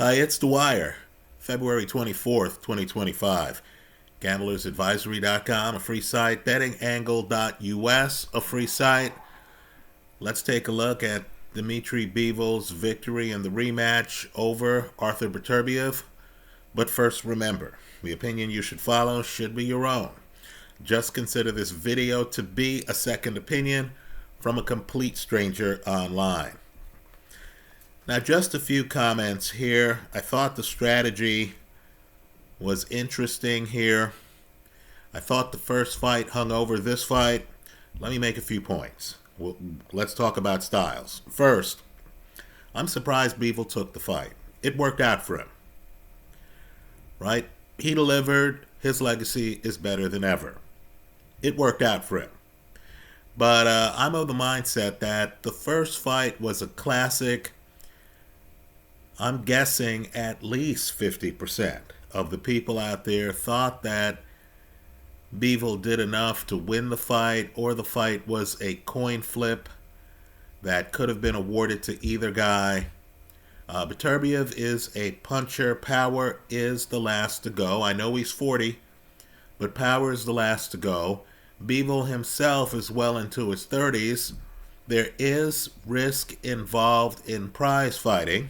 Hi, it's Dwyer, February 24th, 2025. GamblersAdvisory.com, a free site. BettingAngle.us, a free site. Let's take a look at Dmitry Bivol's victory in the rematch over Arthur Beterbiev. But first, remember, the opinion you should follow should be your own. Just consider this video to be a second opinion from a complete stranger online. Now, just a few comments here. I thought the strategy was interesting here. I thought the first fight hung over this fight. Let me make a few points. Let's talk about styles. First, I'm surprised Bivol took the fight. It worked out for him. Right? He delivered. His legacy is better than ever. It worked out for him. But I'm of the mindset that the first fight was a classic. I'm guessing at least 50% of the people out there thought that Bivol did enough to win the fight, or the fight was a coin flip that could have been awarded to either guy. Beterbiev is a puncher. Power is the last to go. I know he's 40, but power is the last to go. Bivol himself is well into his 30s. There is risk involved in prize fighting.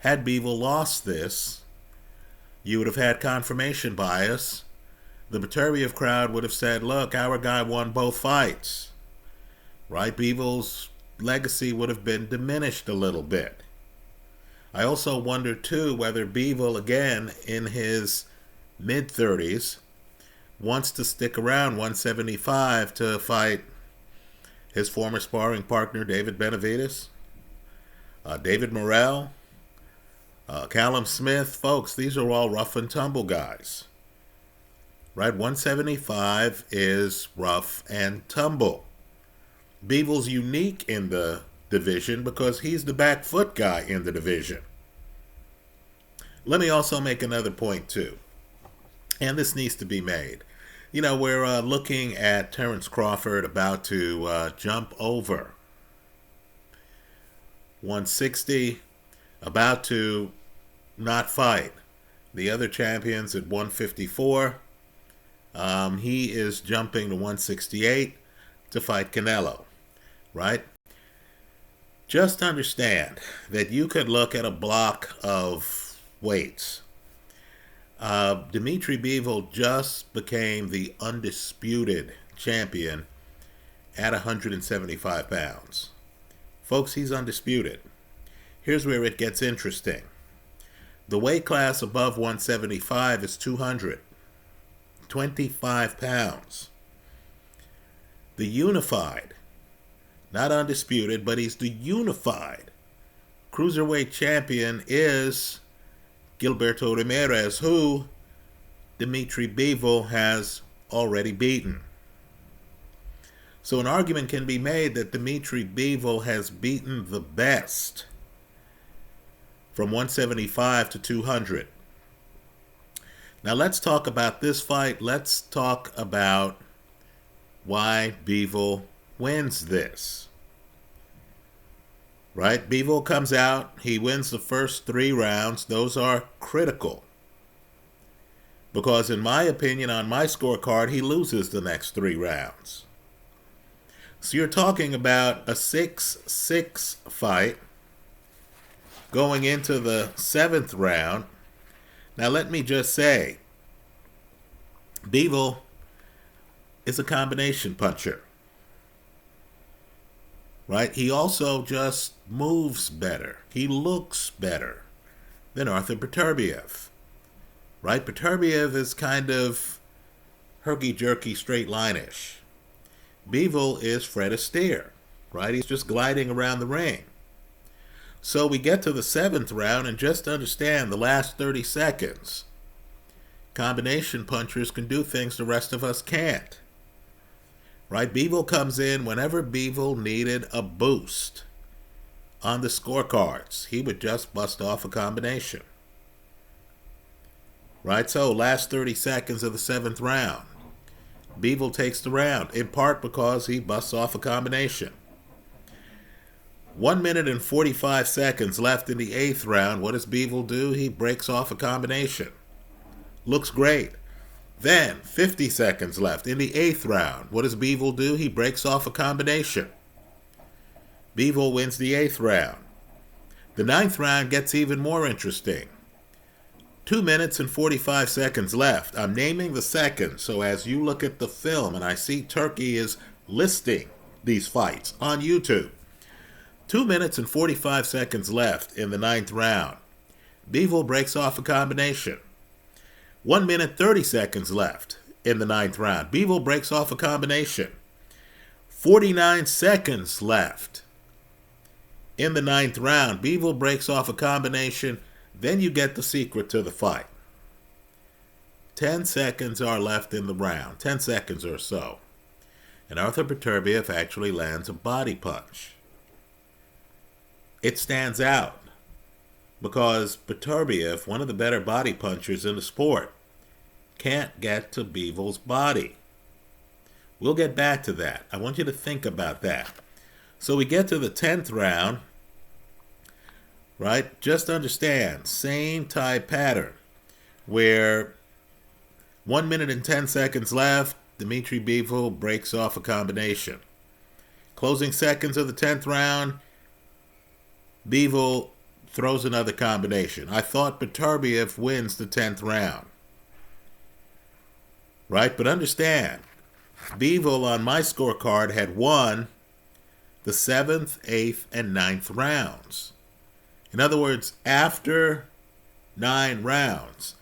Had Bivol lost this, you would have had confirmation bias. The Beterbiev crowd would have said, look, our guy won both fights. Right? Bivol's legacy would have been diminished a little bit. I also wonder, too, whether Bivol, again, in his mid-30s, wants to stick around 175 to fight his former sparring partner, David Benavidez, David Morrell, Callum Smith. Folks, these are all rough and tumble guys. Right? 175 is rough and tumble. Bivol's unique in the division because he's the back foot guy in the division. Let me also make another point, too. And this needs to be made. You know, we're looking at Terence Crawford about to jump over 160, about to not fight the other champions at 154. He is jumping to 168 to fight Canelo, right? Just understand that you could look at a block of weights. Dmitry Bivol just became the undisputed champion at 175 pounds. Folks, he's undisputed. Here's where it gets interesting. The weight class above 175 is 225 pounds. The unified, not undisputed, but he's the unified cruiserweight champion is Gilberto Ramirez, who Dmitry Bivol has already beaten. So an argument can be made that Dmitry Bivol has beaten the best from 175 to 200. Now let's talk about this fight. Let's talk about why Bivol wins this. Right? Bivol comes out. He wins the first 3 rounds. Those are critical. Because in my opinion, on my scorecard, he loses the next 3 rounds. So you're talking about a 6-6 fight going into the 7th round. Now let me just say, Bivol is a combination puncher. Right? He also just moves better. He looks better than Arthur Beterbiev. Right? Beterbiev is kind of herky-jerky, straight-line-ish. Bivol is Fred Astaire. Right? He's just gliding around the ring. So we get to the 7th round, and just understand the last 30 seconds. Combination punchers can do things the rest of us can't. Right? Bivol comes in whenever Bivol needed a boost on the scorecards. He would just bust off a combination. Right? So last 30 seconds of the 7th round. Bivol takes the round, in part because he busts off a combination. 1 minute and 45 seconds left in the 8th round. What does Bivol do? He breaks off a combination. Looks great. Then, 50 seconds left in the 8th round. What does Bivol do? He breaks off a combination. Bivol wins the 8th round. The 9th round gets even more interesting. 2 minutes and 45 seconds left. I'm naming the seconds, so as you look at the film, and I see Turkey is listing these fights on YouTube. 2 minutes and 45 seconds left in the 9th round. Bivol breaks off a combination. 1 minute 30 seconds left in the 9th round. Bivol breaks off a combination. 49 seconds left in the 9th round. Bivol breaks off a combination. Then you get the secret to the fight. 10 seconds are left in the round. 10 seconds or so. And Arthur Beterbiev actually lands a body punch. It stands out because Beterbiev, one of the better body punchers in the sport, can't get to Bivol's body. We'll get back to that. I want you to think about that. So we get to the 10th round, right? Just understand, same type pattern, where 1 minute and 10 seconds left, Dmitry Bivol breaks off a combination. Closing seconds of the 10th round, Bivol throws another combination. I thought Beterbiev wins the 10th round. Right? But understand, Bivol on my scorecard had won the 7th, 8th, and 9th rounds. In other words, after 9 rounds,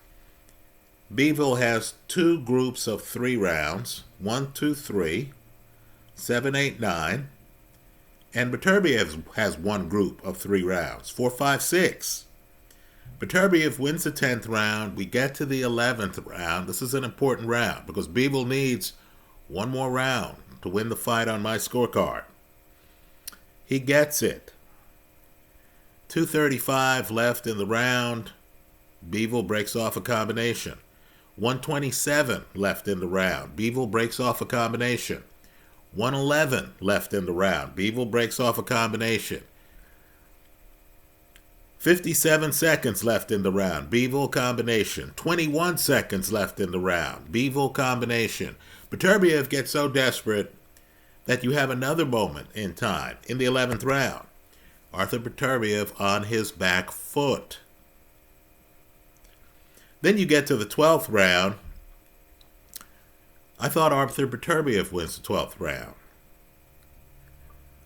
Bivol has 2 groups of 3 rounds, 1, 2, 3, 7, 8, 9, and Beterbiev has 1 group of 3 rounds, 4, 5, 6. Beterbiev wins the 10th round. We get to the 11th round. This is an important round because Bivol needs 1 more round to win the fight on my scorecard. He gets it. 2:35 left in the round. Bivol breaks off a combination. 1:27 left in the round. Bivol breaks off a combination. 1:11 left in the round. Bivol breaks off a combination. 57 seconds left in the round. Bivol combination. 21 seconds left in the round. Bivol combination. Beterbiev gets so desperate that you have another moment in time in the 11th round. Arthur Beterbiev on his back foot. Then you get to the 12th round. I thought Arthur Beterbiev wins the 12th round.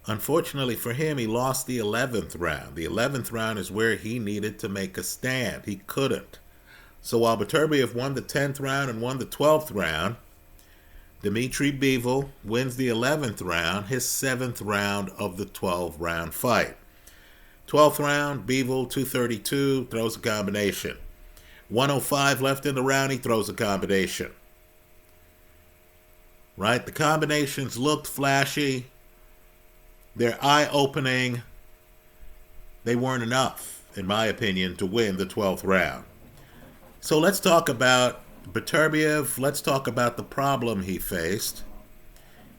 Unfortunately for him, he lost the 11th round. The 11th round is where he needed to make a stand. He couldn't. So while Beterbiev won the 10th round and won the 12th round, Dmitry Bivol wins the 11th round, his 7th round of the 12-round fight. 12th round, Bivol, 232, throws a combination. 105 left in the round, he throws a combination. Right? The combinations looked flashy. They're eye-opening. They weren't enough, in my opinion, to win the 12th round. So let's talk about Beterbiev. Let's talk about the problem he faced.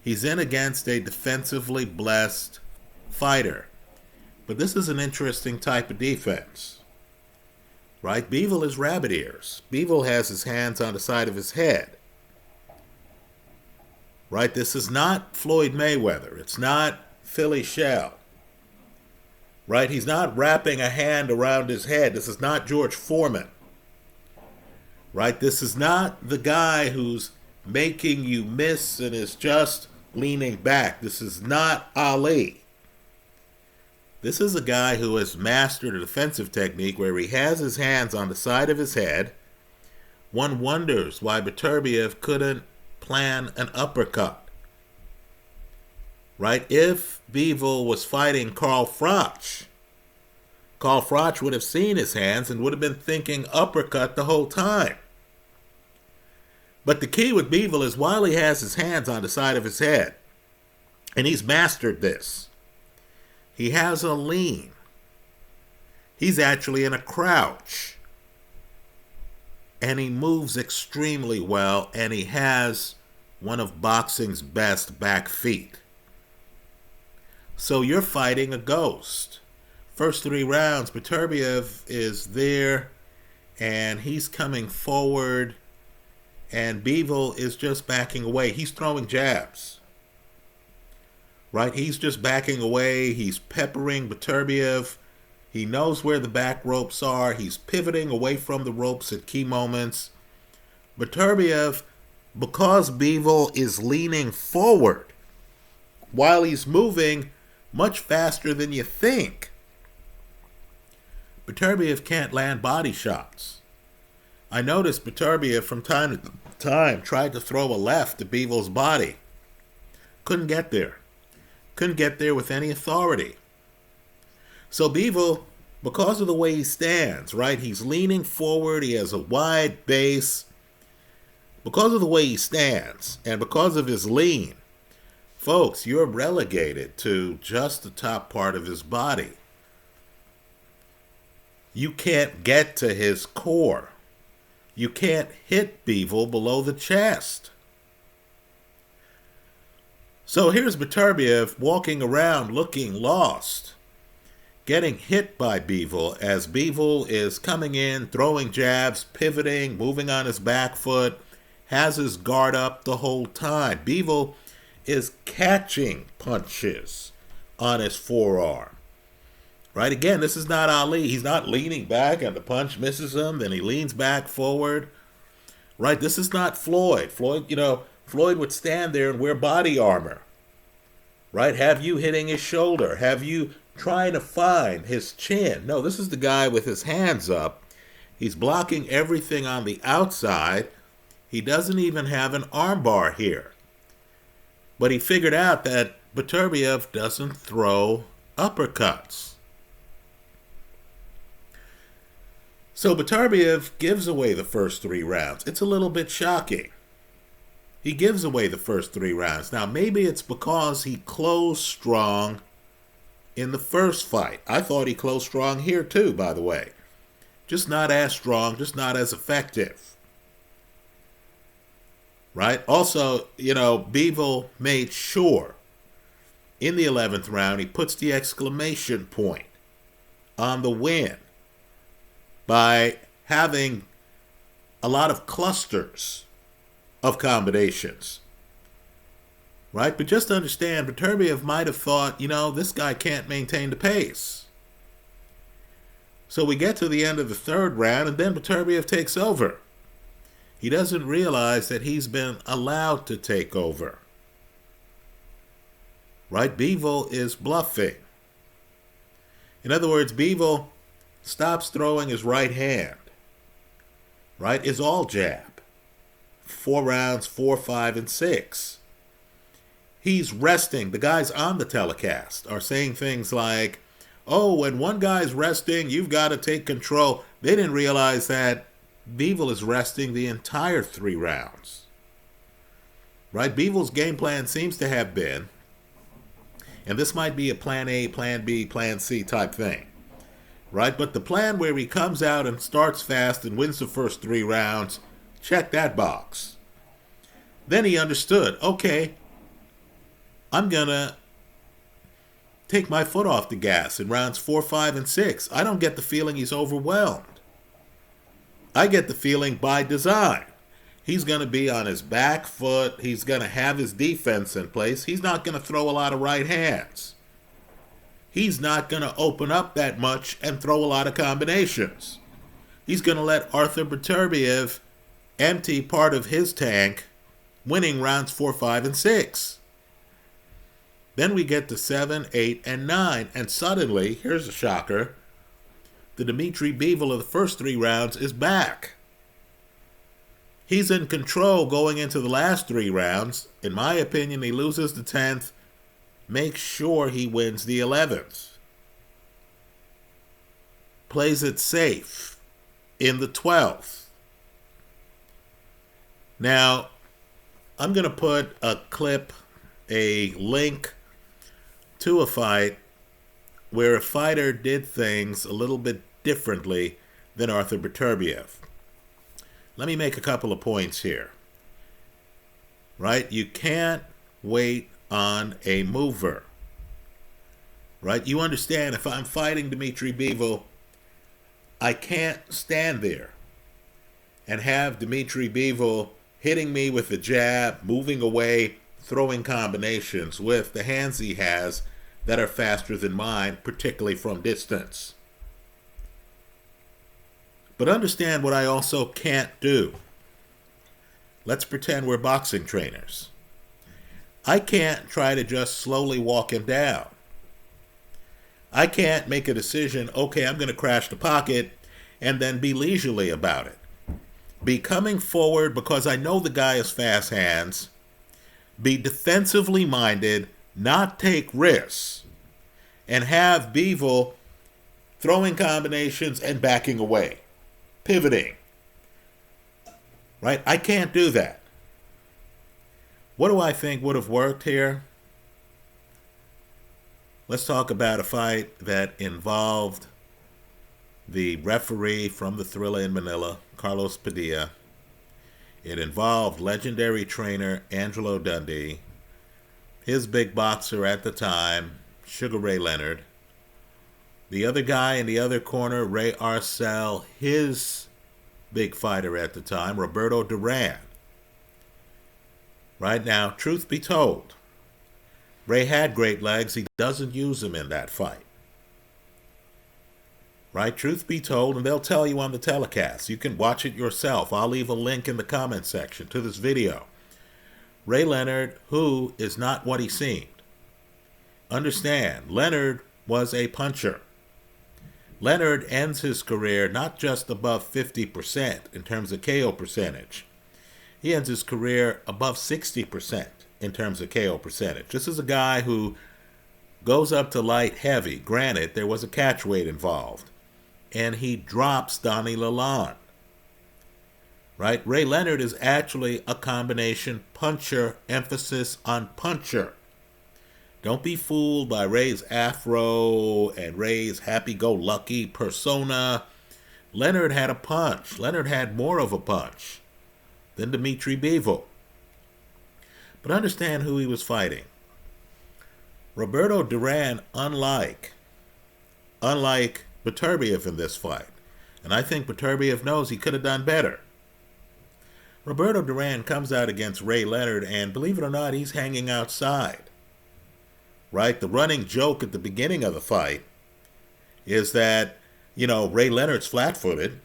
He's in against a defensively blessed fighter. But this is an interesting type of defense. Right? Bivol is rabbit ears. Bivol has his hands on the side of his head. Right? This is not Floyd Mayweather. It's not Philly Shell. Right? He's not wrapping a hand around his head. This is not George Foreman. Right? This is not the guy who's making you miss and is just leaning back. This is not Ali. This is a guy who has mastered a defensive technique where he has his hands on the side of his head. One wonders why Beterbiev couldn't plan an uppercut. Right? If Bivol was fighting Carl Froch would have seen his hands and would have been thinking uppercut the whole time. But the key with Bivol is while he has his hands on the side of his head, and he's mastered this, he has a lean. He's actually in a crouch. And he moves extremely well, and he has one of boxing's best back feet. So you're fighting a ghost. First 3 rounds, Beterbiev is there, and he's coming forward, and Bivol is just backing away. He's throwing jabs. Right? He's just backing away. He's peppering Beterbiev. He knows where the back ropes are. He's pivoting away from the ropes at key moments. Beterbiev, because Bivol is leaning forward while he's moving much faster than you think, Beterbiev can't land body shots. I noticed Beterbiev from time to time tried to throw a left to Bivol's body. Couldn't get there. Couldn't get there with any authority. So Bivol, because of the way he stands, right? He's leaning forward. He has a wide base. Because of the way he stands and because of his lean, folks, you're relegated to just the top part of his body. You can't get to his core. You can't hit Bivol below the chest. So here's Beterbiev walking around looking lost, getting hit by Bivol as Bivol is coming in, throwing jabs, pivoting, moving on his back foot, has his guard up the whole time. Bivol is catching punches on his forearm. Right? Again, this is not Ali. He's not leaning back and the punch misses him, then he leans back forward. Right? This is not Floyd. Floyd would stand there and wear body armor. Right? Have you hitting his shoulder? Have you trying to find his chin? No, this is the guy with his hands up. He's blocking everything on the outside. He doesn't even have an armbar here. But he figured out that Beterbiev doesn't throw uppercuts. So Beterbiev gives away the first 3 rounds. It's a little bit shocking. He gives away the first 3 rounds. Now, maybe it's because he closed strong in the first fight. I thought he closed strong here too, by the way. Just not as strong, just not as effective. Right? Also, Bivol made sure in the 11th round he puts the exclamation point on the win by having a lot of clusters of combinations. Right? But just understand, Beterbiev might have thought, this guy can't maintain the pace. So we get to the end of the 3rd round, and then Beterbiev takes over. He doesn't realize that he's been allowed to take over. Right? Bivol is bluffing. In other words, Bivol stops throwing his right hand. Right? It's all jab. 4 rounds, 4, 5, and 6. He's resting. The guys on the telecast are saying things like, oh, when one guy's resting, you've got to take control. They didn't realize that Bivol is resting the entire 3 rounds. Right? Bivol's game plan seems to have been, and this might be a plan A, plan B, plan C type thing. Right? But the plan where he comes out and starts fast and wins the first 3 rounds, check that box. Then he understood, okay, I'm going to take my foot off the gas in rounds 4, 5, and 6. I don't get the feeling he's overwhelmed. I get the feeling by design. He's going to be on his back foot. He's going to have his defense in place. He's not going to throw a lot of right hands. He's not going to open up that much and throw a lot of combinations. He's going to let Arthur Beterbiev empty part of his tank, winning rounds 4, 5, and 6. Then we get to 7, 8, and 9, and suddenly, here's a shocker, the Dmitry Bivol of the first 3 rounds is back. He's in control going into the last 3 rounds. In my opinion, he loses the 10th, makes sure he wins the 11th. Plays it safe in the 12th. Now, I'm going to put a clip, a link to a fight where a fighter did things a little bit differently than Arthur Beterbiev. Let me make a couple of points here. Right? You can't wait on a mover. right? You understand, if I'm fighting Dmitry Bivol, I can't stand there and have Dmitry Bivol hitting me with the jab, moving away, throwing combinations with the hands he has that are faster than mine, particularly from distance. But understand what I also can't do. Let's pretend we're boxing trainers. I can't try to just slowly walk him down. I can't make a decision, okay, I'm going to crash the pocket, and then be leisurely about it. Be coming forward because I know the guy has fast hands. Be defensively minded, not take risks, and have Bivol throwing combinations and backing away, pivoting. Right? I can't do that. What do I think would have worked here? Let's talk about a fight that involved the referee from the Thriller in Manila, Carlos Padilla. It involved legendary trainer Angelo Dundee, his big boxer at the time, Sugar Ray Leonard. The other guy in the other corner, Ray Arcel, his big fighter at the time, Roberto Duran. Right now, truth be told, Ray had great legs. He doesn't use them in that fight. Right? Truth be told, and they'll tell you on the telecast. You can watch it yourself. I'll leave a link in the comment section to this video. Ray Leonard, who is not what he seemed. Understand, Leonard was a puncher. Leonard ends his career not just above 50% in terms of KO percentage. He ends his career above 60% in terms of KO percentage. This is a guy who goes up to light heavy. Granted, there was a catch weight involved. And he drops Donnie Lalonde. Right? Ray Leonard is actually a combination puncher, emphasis on puncher. Don't be fooled by Ray's afro and Ray's happy-go-lucky persona. Leonard had a punch. Leonard had more of a punch than Dmitry Bivol. But understand who he was fighting. Roberto Duran, unlike Beterbiev in this fight, and I think Beterbiev knows he could have done better. Roberto Duran comes out against Ray Leonard, and believe it or not, he's hanging outside. Right? The running joke at the beginning of the fight is that, Ray Leonard's flat-footed,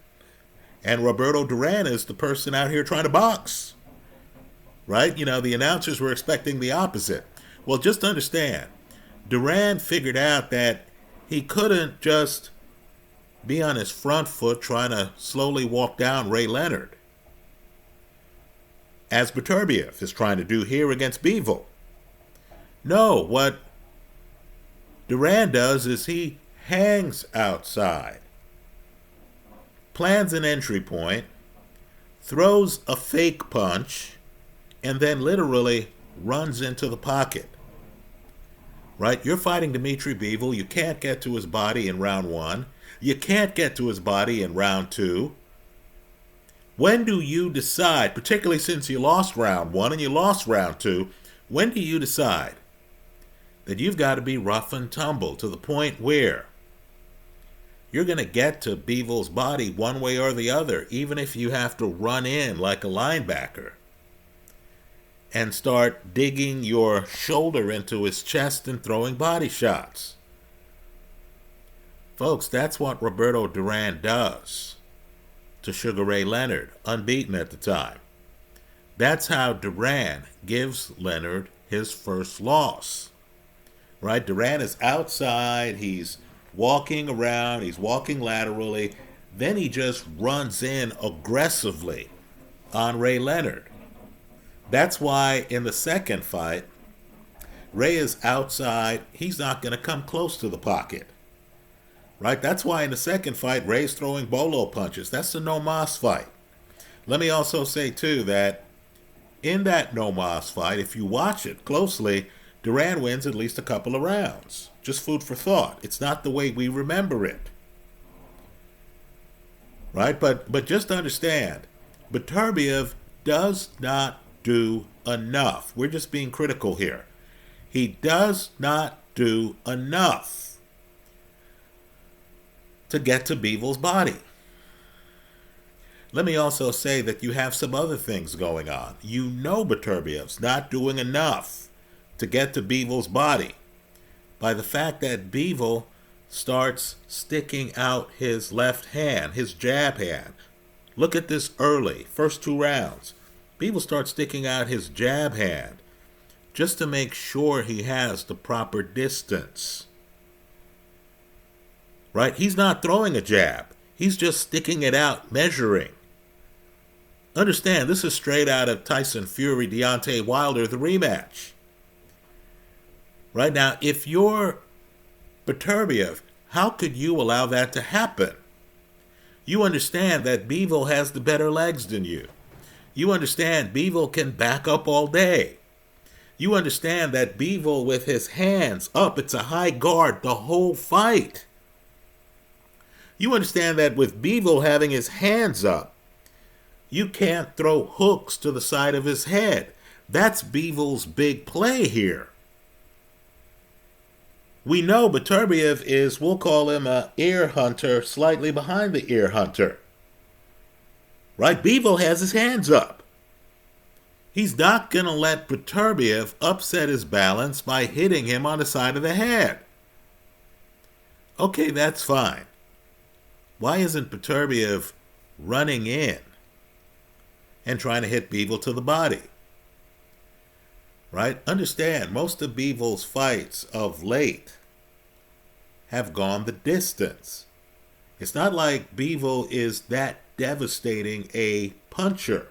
and Roberto Duran is the person out here trying to box. Right? The announcers were expecting the opposite. Well, just understand, Duran figured out that he couldn't just be on his front foot trying to slowly walk down Ray Leonard, as Beterbiev is trying to do here against Bivol. No, what Duran does is he hangs outside, plans an entry point, throws a fake punch, and then literally runs into the pocket. Right? You're fighting Dmitry Bivol. You can't get to his body in round 1. You can't get to his body in round 2. When do you decide, particularly since you lost round 1 and you lost round 2, when do you decide that you've got to be rough and tumble to the point where you're going to get to Bivol's body one way or the other, even if you have to run in like a linebacker and start digging your shoulder into his chest and throwing body shots? Folks, that's what Roberto Duran does to Sugar Ray Leonard, unbeaten at the time. That's how Duran gives Leonard his first loss. Right? Duran is outside, he's walking around, he's walking laterally, then he just runs in aggressively on Ray Leonard. That's why in the second fight, Ray is outside. He's not going to come close to the pocket. Right? That's why in the second fight, Ray's throwing bolo punches. That's the no mas fight. Let me also say, too, that in that no mas fight, if you watch it closely, Duran wins at least a couple of rounds. Just food for thought. It's not the way we remember it. Right? But just understand, Beterbiev does not do enough. We're just being critical here. He does not do enough. to get to Bivol's body. Let me also say that you have some other things going on. You know Beterbiev's not doing enough to get to Bivol's body by the fact that Bivol starts sticking out his left hand, his jab hand. Look at this early, first 2 rounds. Bivol starts sticking out his jab hand just to make sure he has the proper distance. Right? He's not throwing a jab. He's just sticking it out, measuring. Understand, this is straight out of Tyson Fury, Deontay Wilder, the rematch. Right now, if you're Beterbiev, how could you allow that to happen? You understand that Bivol has the better legs than you. You understand Bivol can back up all day. You understand that Bivol with his hands up, it's a high guard the whole fight. You understand that with Bivol having his hands up, you can't throw hooks to the side of his head. That's Bivol's big play here. We know Beterbiev is, we'll call him an ear hunter, slightly behind the ear hunter. Right? Bivol has his hands up. He's not going to let Beterbiev upset his balance by hitting him on the side of the head. Okay, that's fine. Why isn't Beterbiev running in and trying to hit Bivol to the body? Right? Understand, most of Bivol's fights of late have gone the distance. It's not like Bivol is that devastating a puncher.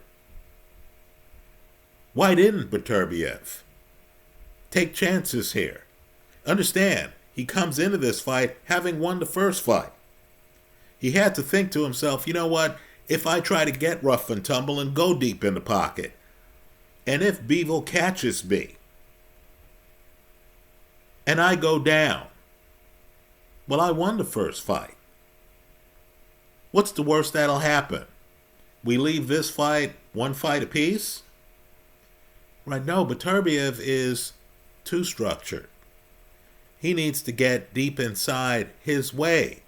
Why didn't Beterbiev take chances here? Understand, he comes into this fight having won the first fight. He had to think to himself, you know what, if I try to get rough and tumble and go deep in the pocket, and if Bivol catches me, and I go down, well, I won the first fight. What's the worst that'll happen? We leave this fight 1 fight apiece? Right, no, Beterbiev is too structured. He needs to get deep inside his way.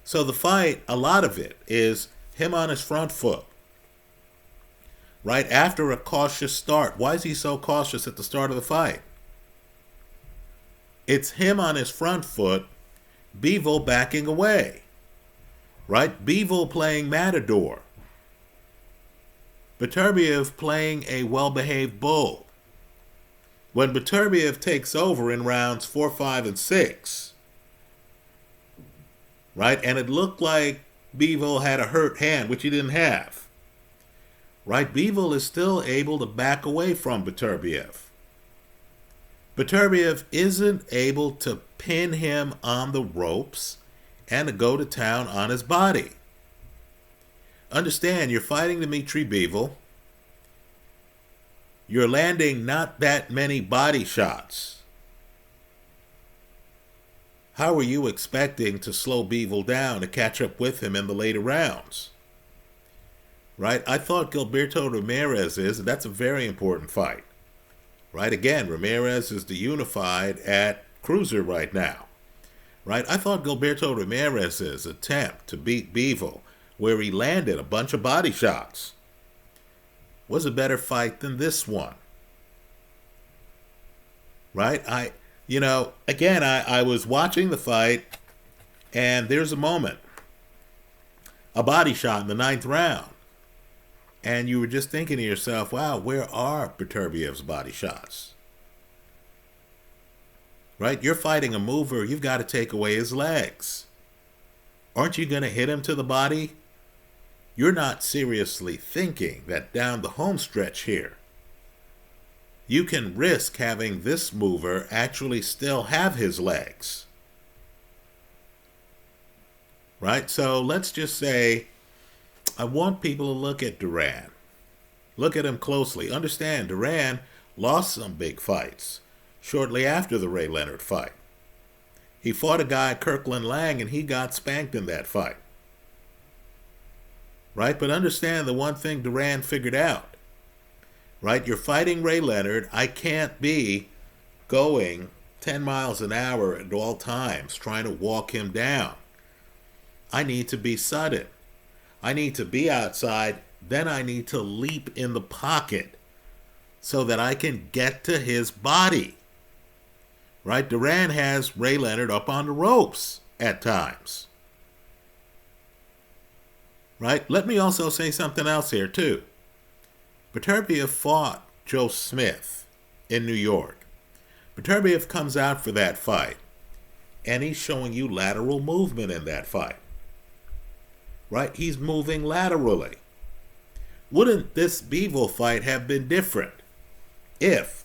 So the fight, a lot of it, is him on his front foot. Right after a cautious start. Why is he so cautious at the start of the fight? It's him on his front foot, Bivol backing away. Right? Bivol playing Matador. Beterbiev playing a well-behaved bull. When Beterbiev takes over in rounds 4, 5, and 6, right, and it looked like Bivol had a hurt hand, which he didn't have, right, Bivol is still able to back away from Beterbiev. Beterbiev isn't able to pin him on the ropes and to go to town on his body. Understand, you're fighting Dmitry Bivol. You're landing not that many body shots. How are you expecting to slow Bivol down to catch up with him in the later rounds? Right? I thought Gilberto Ramirez is, and that's a very important fight. Right? Again, Ramirez is the unified at cruiser right now. Right? I thought Gilberto Ramirez's attempt to beat Bivol, where he landed a bunch of body shots, was a better fight than this one. Right? I was watching the fight, and there's a moment, a body shot in the 9th round, and you were just thinking to yourself, wow, where are Beterbiev's body shots? Right? You're fighting a mover, you've got to take away his legs. Aren't you going to hit him to the body? You're not seriously thinking that down the home stretch here, you can risk having this mover actually still have his legs. Right? So let's just say, I want people to look at DURAN. Look at him closely. Understand, DURAN lost some big fights shortly after the Ray Leonard fight. He fought a guy, Kirkland Lang, and he got spanked in that fight. Right? But understand the one thing DURAN figured out. Right? You're fighting Ray Leonard. I can't be going 10 miles an hour at all times trying to walk him down. I need to be sudden. I need to be outside. Then I need to leap in the pocket so that I can get to his body. Right? DURAN has Ray Leonard up on the ropes at times. Right? Let me also say something else here, too. Beterbiev fought Joe Smith in New York. Beterbiev comes out for that fight, and he's showing you lateral movement in that fight. Right? He's moving laterally. Wouldn't this Bivol fight have been different if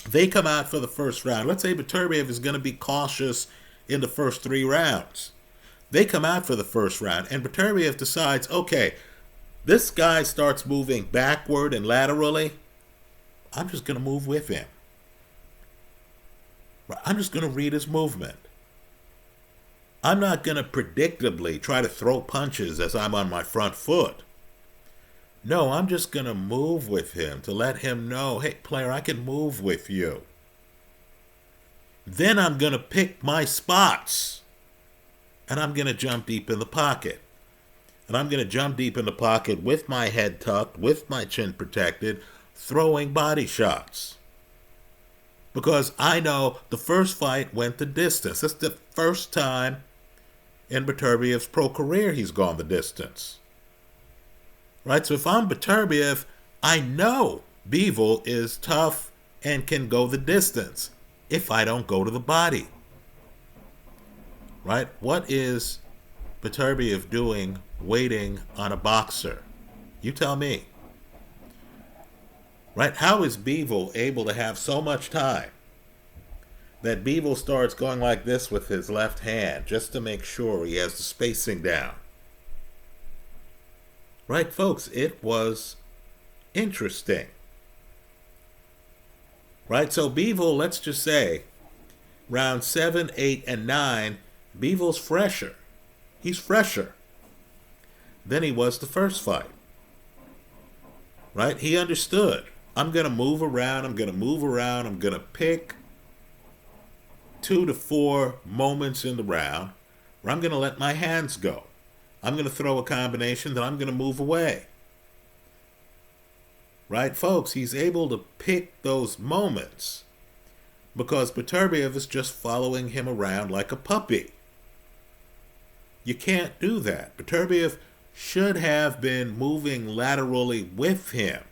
they come out for the first round? Let's say Beterbiev is going to be cautious in the first 3 rounds. They come out for the first round, and Beterbiev decides, okay, this guy starts moving backward and laterally. I'm just going to move with him. I'm just going to read his movement. I'm not going to predictably try to throw punches as I'm on my front foot. No, I'm just going to move with him to let him know, hey, player, I can move with you. Then I'm going to pick my spots. And I'm going to jump deep in the pocket. And I'm going to jump deep in the pocket with my head tucked, with my chin protected, throwing body shots. Because I know the first fight went the distance. That's the first time in Beterbiev's pro career he's gone the distance. Right? So if I'm Beterbiev, I know Bivol is tough and can go the distance if I don't go to the body. Right? What is Beterbiev doing waiting on a boxer? You tell me. Right? How is Bivol able to have so much time that Bivol starts going like this with his left hand just to make sure he has the spacing down? Right, folks? It was interesting. Right? So Bivol, let's just say, round 7, 8, and 9, Bivol's fresher. He's fresher than he was the first fight. Right? He understood. I'm going to move around. I'm going to pick 2 to 4 moments in the round where I'm going to let my hands go. I'm going to throw a combination, then I'm going to move away. Right, folks? He's able to pick those moments because Beterbiev is just following him around like a puppy. You can't do that. Beterbiev should have been moving laterally with him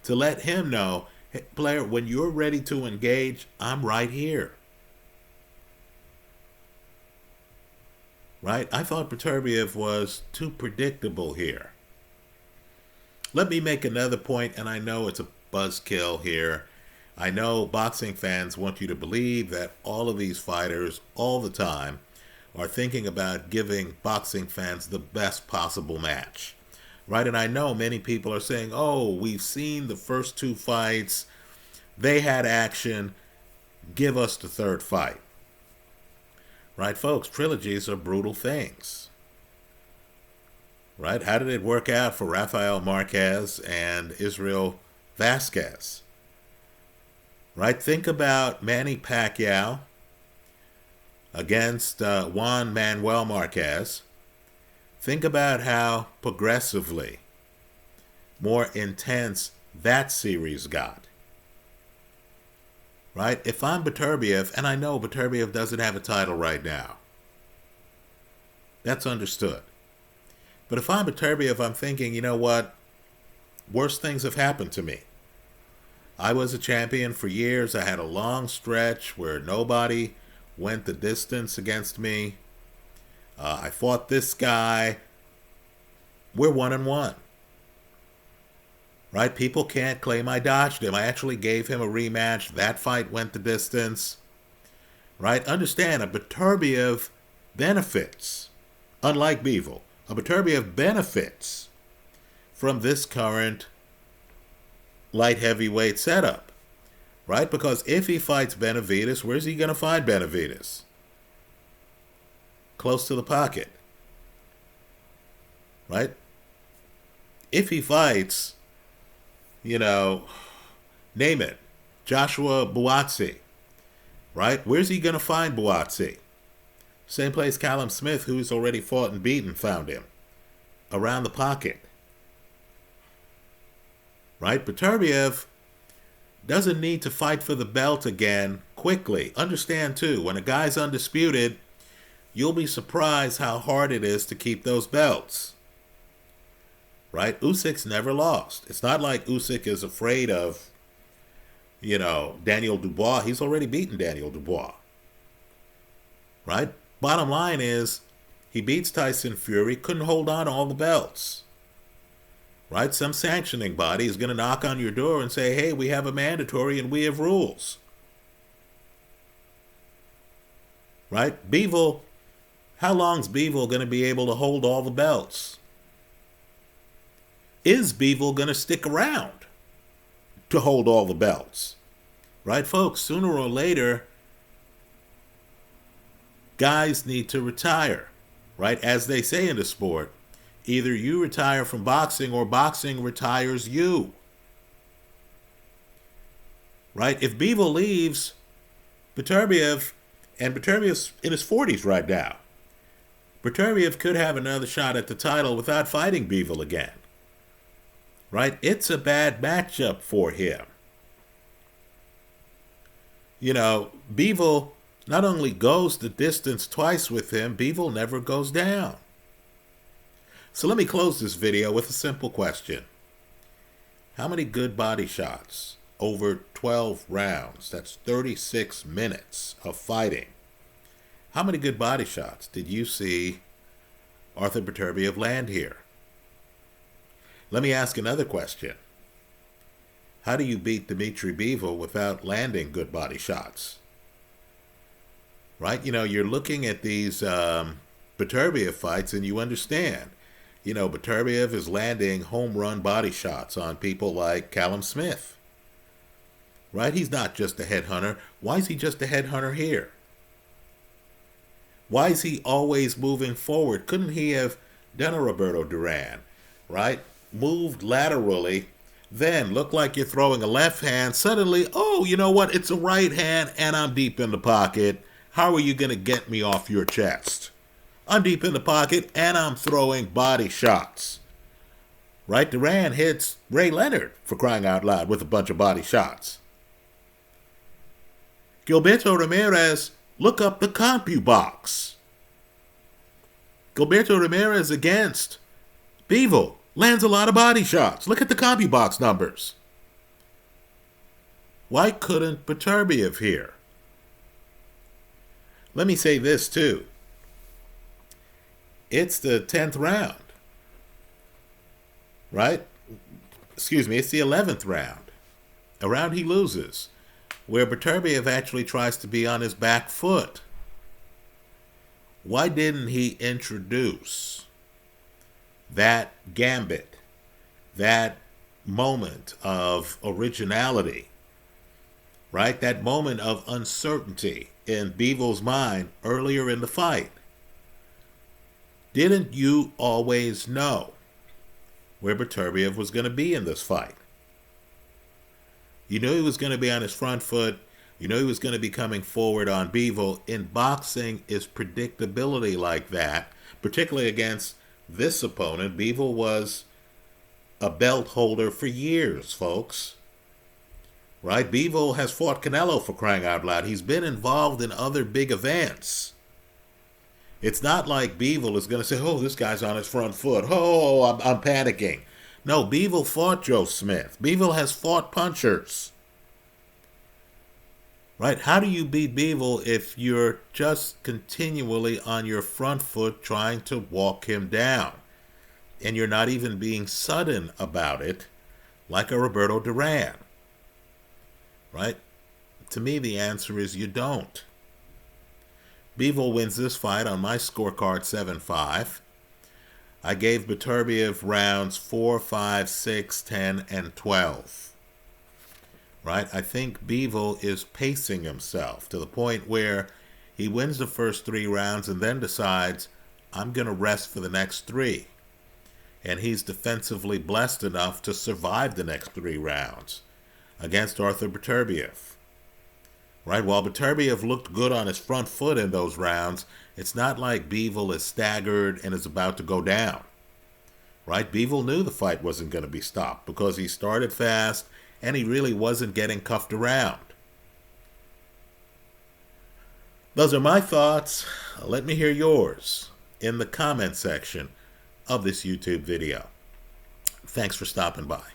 to let him know, hey, player, when you're ready to engage, I'm right here. Right? I thought Beterbiev was too predictable here. Let me make another point, and I know it's a buzzkill here. I know boxing fans want you to believe that all of these fighters all the time are thinking about giving boxing fans the best possible match. Right? And I know many people are saying, oh, we've seen the first 2 fights. They had action. Give us the third fight. Right, folks? Trilogies are brutal things. Right? How did it work out for Rafael Marquez and Israel Vasquez? Right? Think about Manny Pacquiao against Juan Manuel Marquez. Think about how progressively more intense that series got. Right? If I'm Beterbiev, and I know Beterbiev doesn't have a title right now. That's understood. But if I'm Beterbiev, I'm thinking, you know what? Worse things have happened to me. I was a champion for years. I had a long stretch where nobody went the distance against me. I fought this guy. We're 1-1. Right? People can't claim I dodged him. I actually gave him a rematch. That fight went the distance. Right? Understand, a Beterbiev benefits, unlike Bivol, a Beterbiev benefits from this current light heavyweight setup. Right? Because if he fights Benavidez, where's he going to find Benavidez? Close to the pocket. Right? If he fights, name it, Joshua Buatsi, right? Where's he going to find Buatsi? Same place Callum Smith, who's already fought and beaten, found him. Around the pocket. Right? Beterbiev doesn't need to fight for the belt again quickly. Understand, too, when a guy's undisputed, you'll be surprised how hard it is to keep those belts. Right? Usyk's never lost. It's not like Usyk is afraid of, Daniel Dubois. He's already beaten Daniel Dubois. Right? Bottom line is, he beats Tyson Fury, couldn't hold on to all the belts. Right? Some sanctioning body is going to knock on your door and say, hey, we have a mandatory and we have rules. Right? Bivol, how long's Bivol going to be able to hold all the belts? Is Bivol going to stick around to hold all the belts? Right, folks? Sooner or later, guys need to retire. Right? As they say in the sport, either you retire from boxing or boxing retires you. Right? If Bivol leaves, Beterbiev, and Beterbiev's in his 40s right now, Beterbiev could have another shot at the title without fighting Bivol again. Right? It's a bad matchup for him. Bivol not only goes the distance twice with him, Bivol never goes down. So let me close this video with a simple question. How many good body shots over 12 rounds, that's 36 minutes of fighting, how many good body shots did you see Arthur Beterbiev land here? Let me ask another question. How do you beat Dmitry Bivol without landing good body shots? Right? You're looking at these Beterbiev fights and you understand. Beterbiev is landing home run body shots on people like Callum Smith. Right? He's not just a headhunter. Why is he just a headhunter here? Why is he always moving forward? Couldn't he have done a Roberto Duran? Right? Moved laterally, then look like you're throwing a left hand. Suddenly, oh, you know what? It's a right hand and I'm deep in the pocket. How are you going to get me off your chest? I'm deep in the pocket and I'm throwing body shots. Right? Duran hits Ray Leonard, for crying out loud, with a bunch of body shots. Gilberto Ramirez, look up the CompuBox. Gilberto Ramirez against Bivol lands a lot of body shots. Look at the CompuBox numbers. Why couldn't Beterbiev here? Let me say this too. It's the 10th round. Right? Excuse me, it's the 11th round. A round he loses, where Beterbiev actually tries to be on his back foot. Why didn't he introduce that gambit, that moment of originality, right? That moment of uncertainty in Bivol's mind earlier in the fight? Didn't you always know where Beterbiev was going to be in this fight? You knew he was going to be on his front foot. You know he was going to be coming forward on Bivol. In boxing is predictability like that, particularly against this opponent. Bivol was a belt holder for years, folks. Right? Bivol has fought Canelo, for crying out loud. He's been involved in other big events. It's not like Bivol is going to say, oh, this guy's on his front foot. Oh, I'm panicking. No, Bivol fought Joe Smith. Bivol has fought punchers. Right? How do you beat Bivol if you're just continually on your front foot trying to walk him down? And you're not even being sudden about it like a Roberto Duran. Right? To me, the answer is you don't. Bivol wins this fight on my scorecard 7-5. I gave Beterbiev rounds 4, 5, 6, 10, and 12. Right? I think Bivol is pacing himself to the point where he wins the first 3 rounds and then decides, I'm going to rest for the next 3. And he's defensively blessed enough to survive the next 3 rounds against Arthur Beterbiev. right? While Beterbiev looked good on his front foot in those rounds, it's not like Bivol is staggered and is about to go down, right? Bivol knew the fight wasn't going to be stopped because he started fast and he really wasn't getting cuffed around. Those are my thoughts. Let me hear yours in the comment section of this YouTube video. Thanks for stopping by.